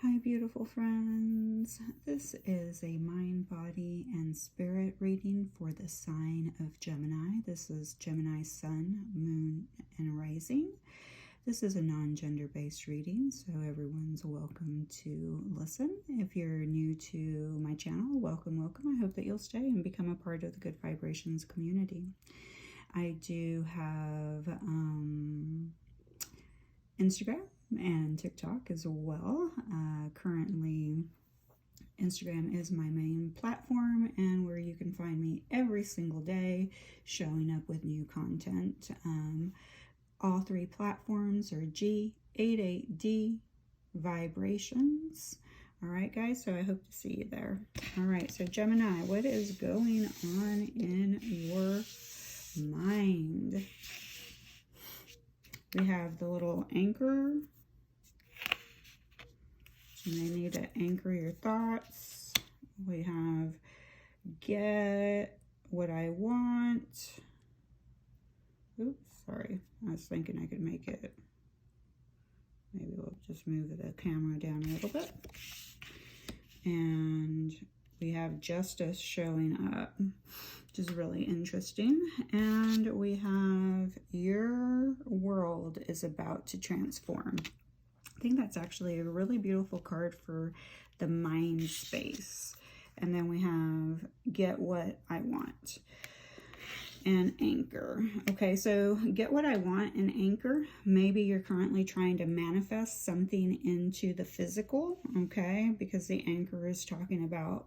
Hi, beautiful friends. This is a mind, body, and spirit reading for the sign of Gemini. This is Gemini sun, moon, and rising. This is a non-gender based reading, so everyone's welcome to listen. If you're new to my channel, welcome. I hope that you'll stay and become a part of the Good Vibrations community. I do have Instagram and TikTok as well. Currently, Instagram is my main platform and where you can find me every single day showing up with new content. All three platforms are G88D Vibrations. All right, guys, so I hope to see you there. All right, so Gemini, what is going on in your mind? We have the little anchor. You may need to anchor your thoughts. We have get what I want. Oops, sorry. I was thinking I could make it. Maybe we'll just move the camera down a little bit. And we have justice showing up, which is really interesting. And we have your world is about to transform. I think that's actually a really beautiful card for the mind space. And then we have get what I want and anchor. Okay, so get what I want and anchor. Maybe you're currently trying to manifest something into the physical, okay? Because the anchor is talking about,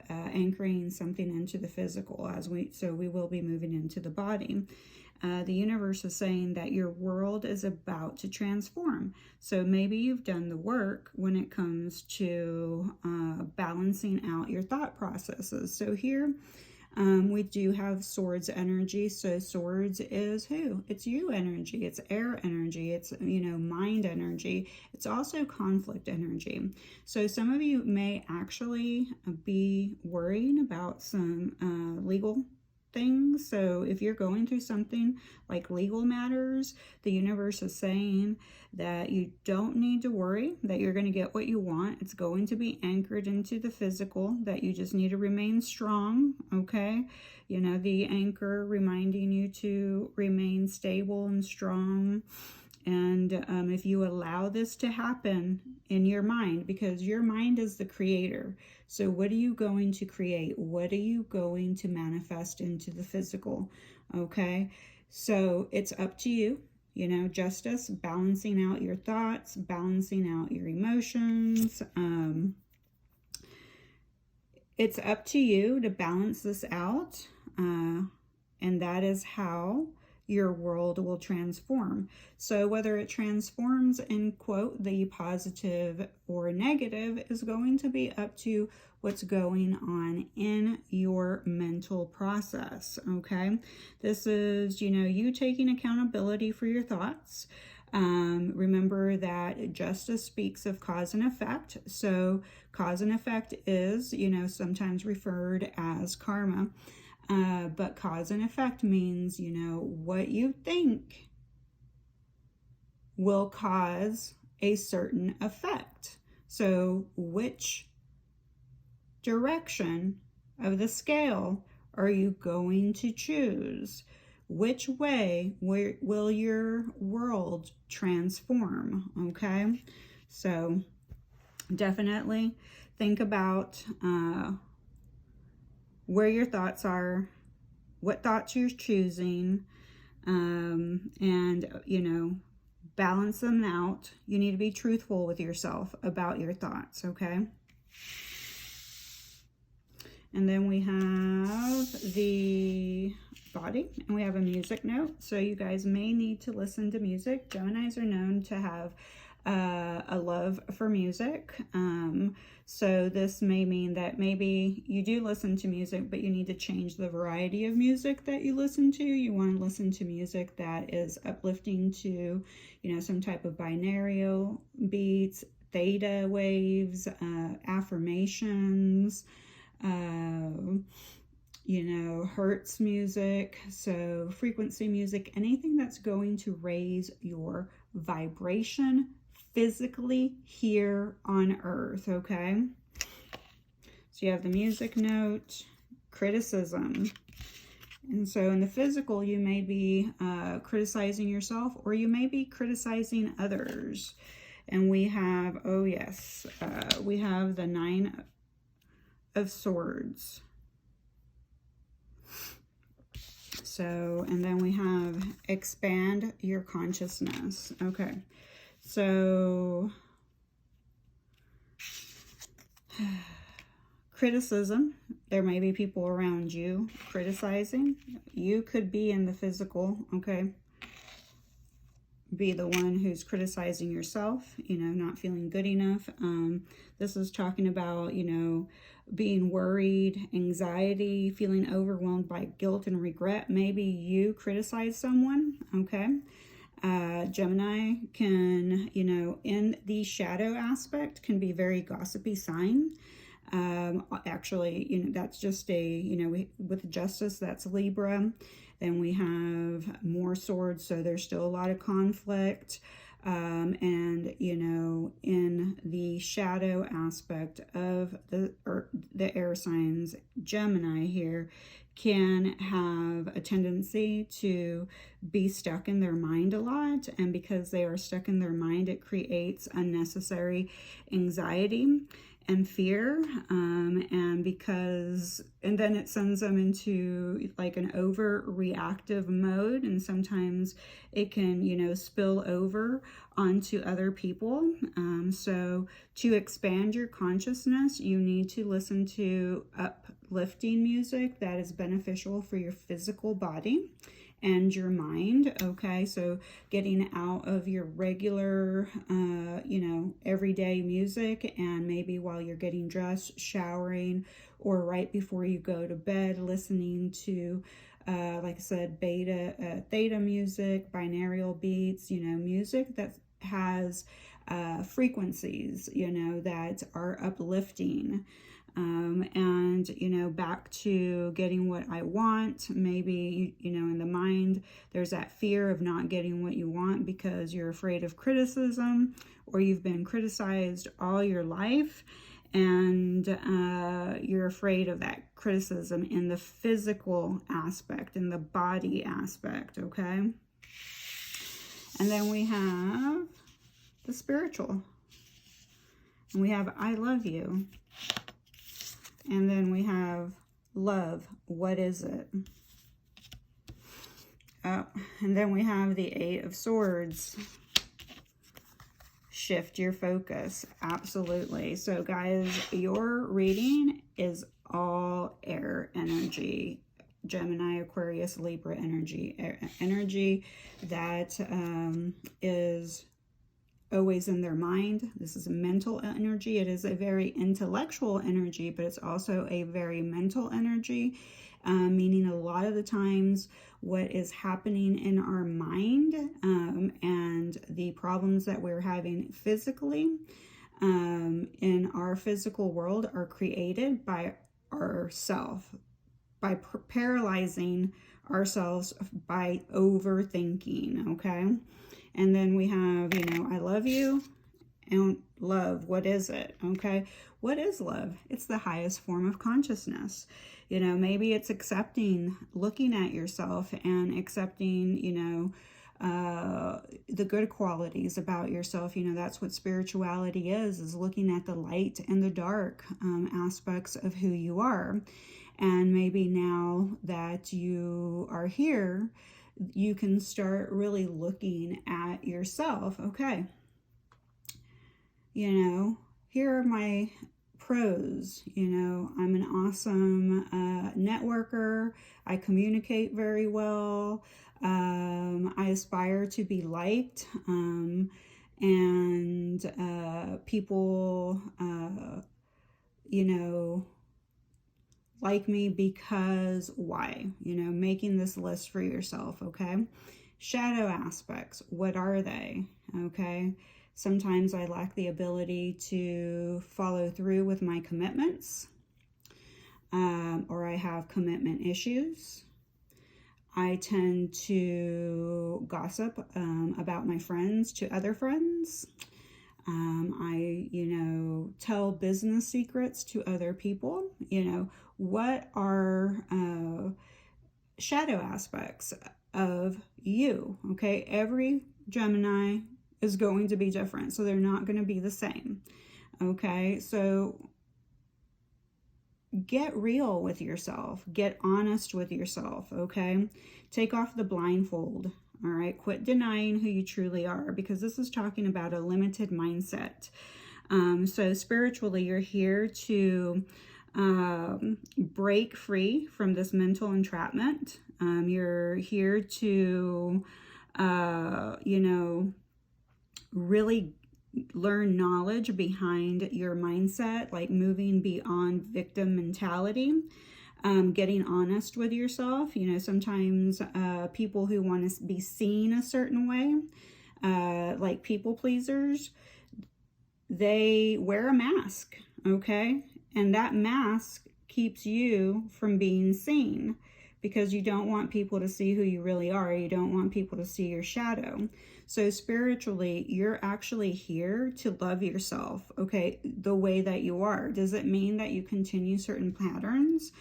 anchoring something into the physical so we will be moving into the body. The universe is saying that your world is about to transform. So maybe you've done the work when it comes to balancing out your thought processes. So here we do have swords energy. So swords is who? It's you energy. It's air energy. It's, mind energy. It's also conflict energy. So some of you may actually be worrying about some legal things. So if you're going through something like legal matters, the universe is saying that you don't need to worry, that you're going to get what you want. It's going to be anchored into the physical, that you just need to remain strong, okay? The anchor reminding you to remain stable and strong. And if you allow this to happen in your mind, because your mind is the creator. So what are you going to create? What are you going to manifest into the physical? Okay, so it's up to you. Justice, balancing out your thoughts, balancing out your emotions. It's up to you to balance this out. And that is how your world will transform. So whether it transforms in quote the positive or negative is going to be up to what's going on in your mental process. Okay, this is you taking accountability for your thoughts. Remember that justice speaks of cause and effect. So cause and effect is sometimes referred as karma. But cause and effect means, what you think will cause a certain effect. So which direction of the scale are you going to choose? Which way will your world transform? Okay, so definitely think about where your thoughts are, what thoughts you're choosing, and balance them out. You need to be truthful with yourself about your thoughts, okay? And then we have the body, and we have a music note. So you guys may need to listen to music. Geminis are known to have a love for music. So this may mean that maybe you do listen to music, but you need to change the variety of music that you listen to. You want to listen to music that is uplifting to, some type of binaural beats, theta waves, affirmations, hertz music, so frequency music, anything that's going to raise your vibration physically here on earth, okay? So you have the music note, criticism. And so in the physical, you may be criticizing yourself, or you may be criticizing others. And we have, oh yes, we have the 9 of Swords. So, and then we have expand your consciousness. Okay, so criticism. There may be people around you criticizing. You could be in the physical, okay? Be the one who's criticizing yourself, you know, not feeling good enough. This is talking about, you know, being worried, anxiety, feeling overwhelmed by guilt and regret. Maybe you criticize someone, okay? Gemini can, you know, in the shadow aspect, can be very gossipy sign. Actually, you know, that's just a, you know, with Justice, that's Libra. Then we have more Swords, so there's still a lot of conflict. And, you know, in the shadow aspect of the air signs, Gemini here can have a tendency to be stuck in their mind a lot. And because they are stuck in their mind, it creates unnecessary anxiety and fear, and then it sends them into like an overreactive mode, and sometimes it can, you know, spill over onto other people. So to expand your consciousness, you need to listen to uplifting music that is beneficial for your physical body and your mind, okay? So getting out of your regular, you know, everyday music, and maybe while you're getting dressed, showering, or right before you go to bed, listening to, like I said, theta music, binaural beats, you know, music that has frequencies, you know, that are uplifting. And, you know, back to getting what I want. Maybe, you know, in the mind, there's that fear of not getting what you want because you're afraid of criticism, or you've been criticized all your life, and you're afraid of that criticism in the physical aspect, in the body aspect, okay? And then we have the spiritual. And we have I love you. And then we have love. What is it? Oh, and then we have the 8 of Swords. Shift your focus. Absolutely. So guys, your reading is all air energy. Gemini, Aquarius, Libra energy. Energy that is always in their mind. This is a mental energy. It is a very intellectual energy, but it's also a very mental energy, meaning a lot of the times what is happening in our mind and the problems that we're having physically in our physical world are created by ourselves, by paralyzing ourselves by overthinking, okay? And then we have, you know, I love you and love. What is it? Okay. What is love? It's the highest form of consciousness. You know, maybe it's accepting, looking at yourself and accepting, you know, the good qualities about yourself. You know, that's what spirituality is looking at the light and the dark aspects of who you are. And maybe now that you are here, you can start really looking at yourself. Okay, you know, here are my pros. You know, I'm an awesome networker. I communicate very well. I aspire to be liked. And people, you know, like me because why? You know, making this list for yourself, okay? Shadow aspects, what are they? Okay, sometimes I lack the ability to follow through with my commitments, or I have commitment issues. I tend to gossip about my friends to other friends. I, tell business secrets to other people. What are shadow aspects of you? Okay, every Gemini is going to be different, so they're not going to be the same. Okay, so get real with yourself, get honest with yourself. Okay, take off the blindfold. All right, quit denying who you truly are, because this is talking about a limited mindset. So spiritually, you're here to break free from this mental entrapment. You're here to, really learn knowledge behind your mindset, like moving beyond victim mentality. Getting honest with yourself. Sometimes people who want to be seen a certain way, like people pleasers, they wear a mask, okay? And that mask keeps you from being seen, because you don't want people to see who you really are. You don't want people to see your shadow. So spiritually, you're actually here to love yourself, okay, the way that you are. Does it mean that you continue certain patterns?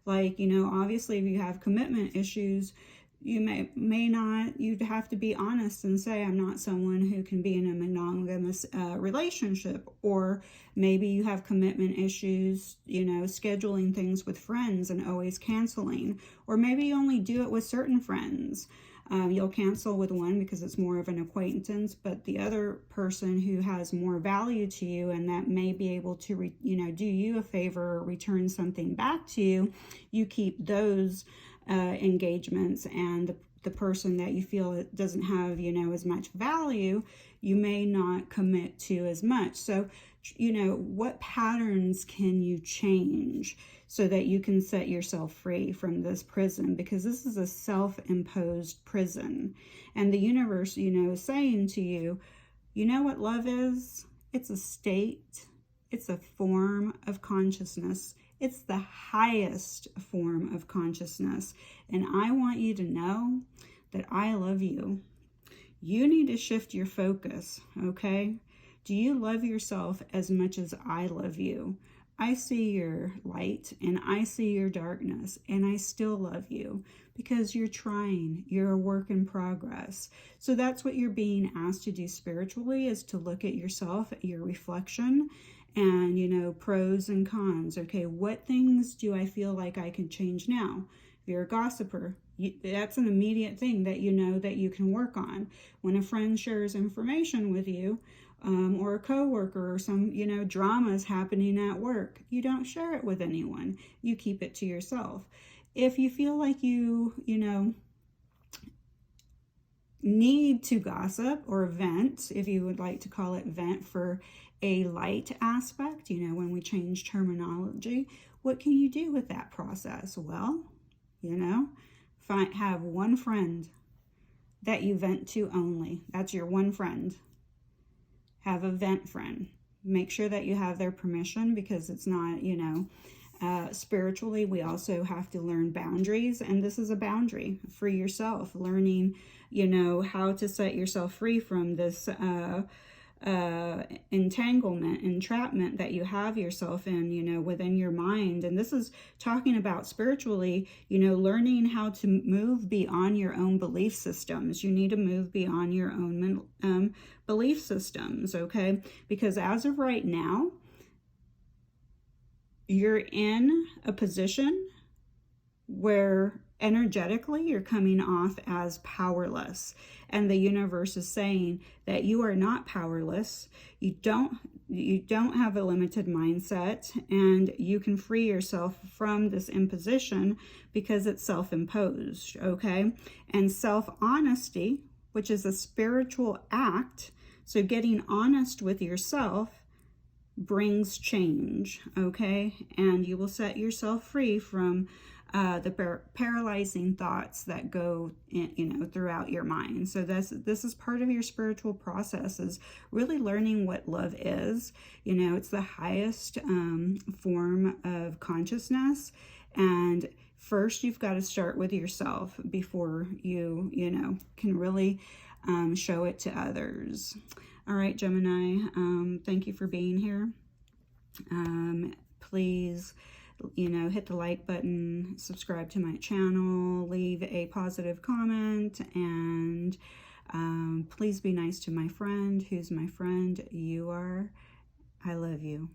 Like, obviously, if you have commitment issues, you may not, you'd have to be honest and say, I'm not someone who can be in a monogamous relationship. Or maybe you have commitment issues, scheduling things with friends and always canceling. Or maybe you only do it with certain friends. You'll cancel with one because it's more of an acquaintance, but the other person who has more value to you and that may be able to, do you a favor or return something back to you, you keep those engagements. And the person that you feel doesn't have, as much value, you may not commit to as much. So, what patterns can you change so that you can set yourself free from this prison? Because this is a self-imposed prison. And the universe, is saying to you, you know what love is? It's a state. It's a form of consciousness. It's the highest form of consciousness. And I want you to know that I love you. You need to shift your focus, okay? Do you love yourself as much as I love you? I see your light and I see your darkness, and I still love you because you're trying. You're a work in progress. So that's what you're being asked to do spiritually, is to look at yourself, at your reflection, and, pros and cons. Okay, what things do I feel like I can change now? If you're a gossiper, that's an immediate thing that that you can work on. When a friend shares information with you, or a coworker, or some, drama is happening at work, you don't share it with anyone. You keep it to yourself. If you feel like you need to gossip or vent, if you would like to call it vent for a light aspect, when we change terminology, what can you do with that process? Well, have one friend that you vent to only. That's your one friend. Have a vent friend. Make sure that you have their permission, because it's not, spiritually, we also have to learn boundaries. And this is a boundary for yourself, learning, how to set yourself free from this entanglement, entrapment that you have yourself in, within your mind. And this is talking about spiritually, learning how to move beyond your own belief systems. You need to move beyond your own belief systems, okay? Because as of right now, you're in a position where energetically you're coming off as powerless, and the universe is saying that you are not powerless. You don't have a limited mindset, and you can free yourself from this imposition because it's self-imposed, okay? And self-honesty, which is a spiritual act, so getting honest with yourself, brings change, okay? And you will set yourself free from the paralyzing thoughts that go in, throughout your mind. So this is part of your spiritual process, is really learning what love is. It's the highest form of consciousness, and first you've got to start with yourself before you can really show it to others. All right, Gemini, thank you for being here. Please, hit the like button, subscribe to my channel, leave a positive comment, and please be nice to my friend. Who's my friend? You are. I love you.